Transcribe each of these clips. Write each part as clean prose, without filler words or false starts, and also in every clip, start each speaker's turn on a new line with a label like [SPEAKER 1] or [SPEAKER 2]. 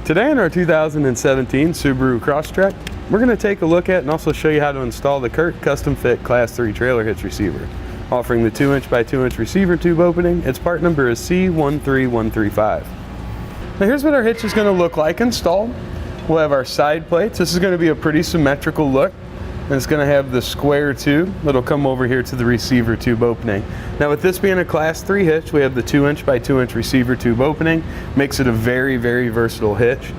[SPEAKER 1] Today in our 2017 Subaru Crosstrek, we're going to take a look at and also show you how to install the CURT custom fit Class 3 trailer hitch receiver. Offering the 2" by 2" receiver tube opening, its part number is C13135. Now here's what our hitch is going to look like installed. We'll have our side plates. This is going to be a pretty symmetrical look. And it's going to have the square tube that'll come over here to the receiver tube opening. Now with this being a Class 3 hitch, we have the 2" by 2" receiver tube opening. Makes it a very, very versatile hitch.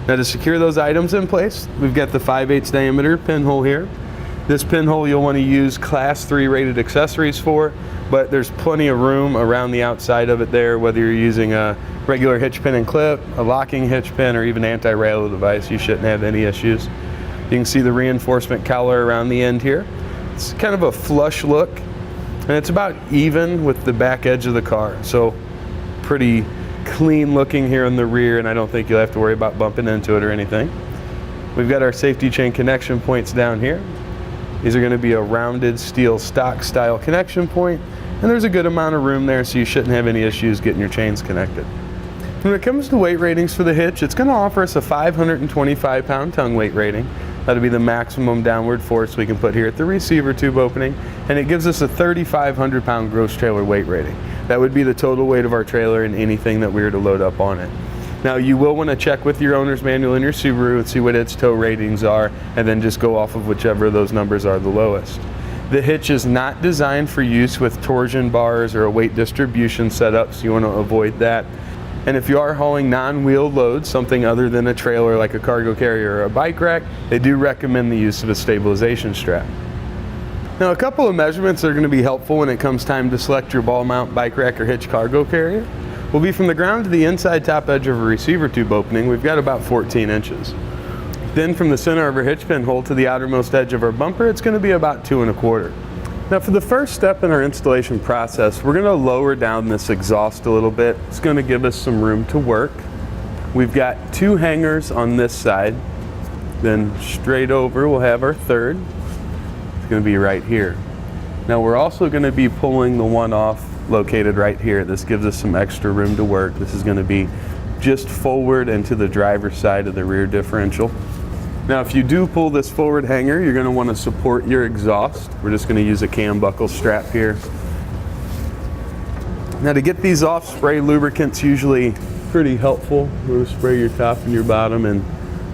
[SPEAKER 1] Now to secure those items in place, we've got the 5/8 diameter pinhole here. This pinhole you'll want to use Class 3 rated accessories for, but there's plenty of room around the outside of it there, whether you're using a regular hitch pin and clip, a locking hitch pin, or even anti-rail device, you shouldn't have any issues. You can see the reinforcement cowler around the end here. It's kind of a flush look, and it's about even with the back edge of the car. So pretty clean looking here in the rear, and I don't think you'll have to worry about bumping into it or anything. We've got our safety chain connection points down here. These are going to be a rounded steel stock style connection point, and there's a good amount of room there, so you shouldn't have any issues getting your chains connected. When it comes to weight ratings for the hitch, it's going to offer us a 525-pound tongue weight rating. That'll be the maximum downward force we can put here at the receiver tube opening, and it gives us a 3,500-pound gross trailer weight rating. That would be the total weight of our trailer and anything that we were to load up on it. Now you will want to check with your owner's manual in your Subaru and see what its tow ratings are, and then just go off of whichever of those numbers are the lowest. The hitch is not designed for use with torsion bars or a weight distribution setup, so you want to avoid that. And if you are hauling non-wheeled loads, something other than a trailer like a cargo carrier or a bike rack, they do recommend the use of a stabilization strap. Now a couple of measurements that are going to be helpful when it comes time to select your ball mount bike rack or hitch cargo carrier will be from the ground to the inside top edge of a receiver tube opening. We've got about 14 inches. Then from the center of our hitch pinhole to the outermost edge of our bumper, it's going to be about 2 1/4. Now for the first step in our installation process, we're going to lower down this exhaust a little bit. It's going to give us some room to work. We've got 2 hangers on this side. Then straight over we'll have our third. It's going to be right here. Now we're also going to be pulling the one off located right here. This gives us some extra room to work. This is going to be just forward and to the driver's side of the rear differential. Now if you do pull this forward hanger, you're going to want to support your exhaust. We're just going to use a cam buckle strap here. Now to get these off, spray lubricant's usually pretty helpful. You're going to spray your top and your bottom and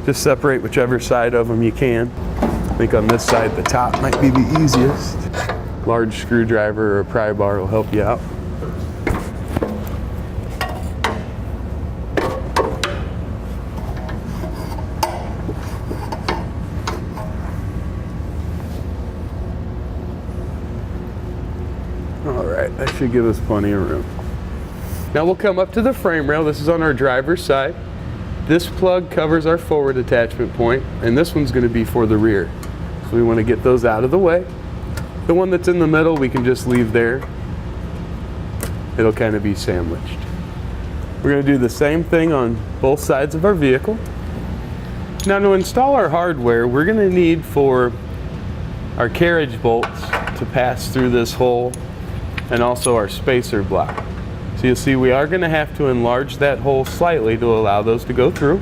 [SPEAKER 1] just separate whichever side of them you can. I think on this side the top might be the easiest. Large screwdriver or a pry bar will help you out. Alright, that should give us plenty of room. Now we'll come up to the frame rail. This is on our driver's side. This plug covers our forward attachment point, and this one's going to be for the rear. So we want to get those out of the way. The one that's in the middle we can just leave there. It'll kind of be sandwiched. We're going to do the same thing on both sides of our vehicle. Now to install our hardware, we're going to need for our carriage bolts to pass through this hole, and also our spacer block. So you'll see we are going to have to enlarge that hole slightly to allow those to go through.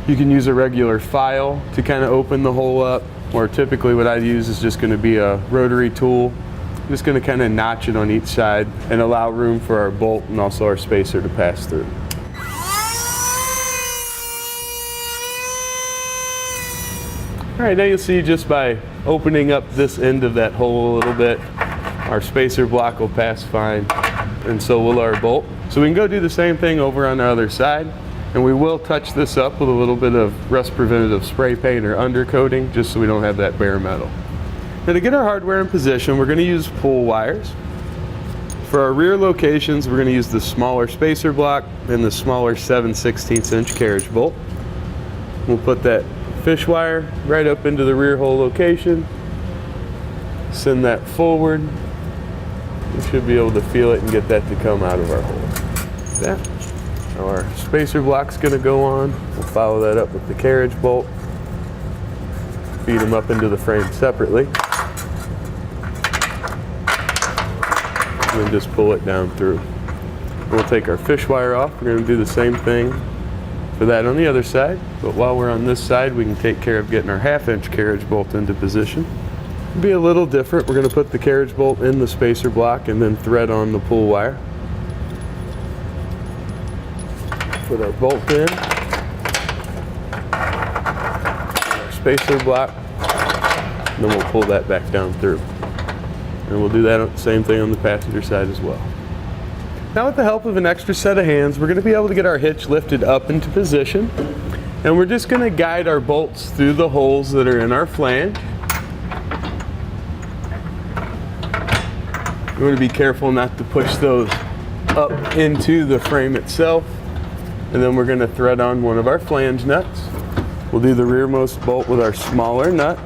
[SPEAKER 1] You can use a regular file to kind of open the hole up, or typically what I'd use is just going to be a rotary tool. I'm just going to kind of notch it on each side and allow room for our bolt and also our spacer to pass through. Alright, now you'll see just by opening up this end of that hole a little bit, our spacer block will pass fine, and so will our bolt. So we can go do the same thing over on the other side, and we will touch this up with a little bit of rust preventative spray paint or undercoating, just so we don't have that bare metal. Now to get our hardware in position, we're going to use pull wires. For our rear locations, we're going to use the smaller spacer block and the smaller 7/16 inch carriage bolt. We'll put that fish wire right up into the rear hole location. Send that forward. We should be able to feel it and get that to come out of our hole. That. Our spacer block's going to go on. We'll follow that up with the carriage bolt. Feed them up into the frame separately. And then just pull it down through. We'll take our fish wire off. We're going to do the same thing for that on the other side. But while we're on this side, we can take care of getting our 1/2-inch carriage bolt into position. It'll be a little different. We're going to put the carriage bolt in the spacer block and then thread on the pull wire. Put our bolt in, our spacer block, and then we'll pull that back down through. And we'll do that same thing on the passenger side as well. Now with the help of an extra set of hands, we're going to be able to get our hitch lifted up into position. And we're just going to guide our bolts through the holes that are in our flange. You want to be careful not to push those up into the frame itself. And then we're going to thread on one of our flange nuts. We'll do the rearmost bolt with our smaller nut.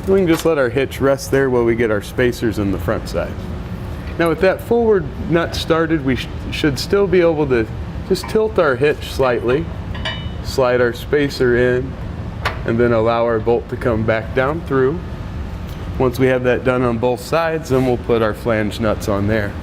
[SPEAKER 1] We can just let our hitch rest there while we get our spacers in the front side. Now with that forward nut started, we should still be able to just tilt our hitch slightly, slide our spacer in, and then allow our bolt to come back down through. Once we have that done on both sides, then we'll put our flange nuts on there.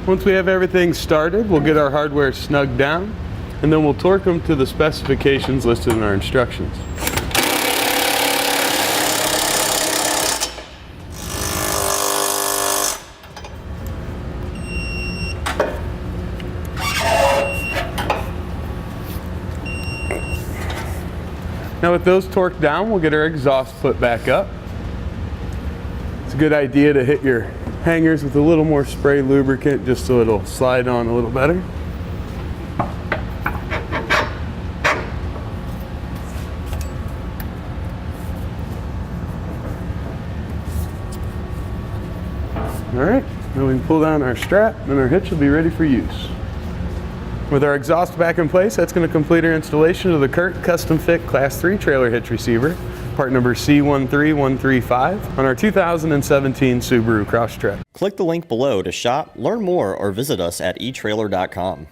[SPEAKER 1] Once we have everything started, we'll get our hardware snugged down, and then we'll torque them to the specifications listed in our instructions. Now with those torqued down, we'll get our exhaust put back up. It's a good idea to hit your hangers with a little more spray lubricant just so it'll slide on a little better. Alright, now we can pull down our strap and our hitch will be ready for use. With our exhaust back in place, that's going to complete our installation of the CURT Custom Fit Class 3 Trailer Hitch Receiver, part number C13135, on our 2017 Subaru Crosstrek.
[SPEAKER 2] Click the link below to shop, learn more, or visit us at etrailer.com.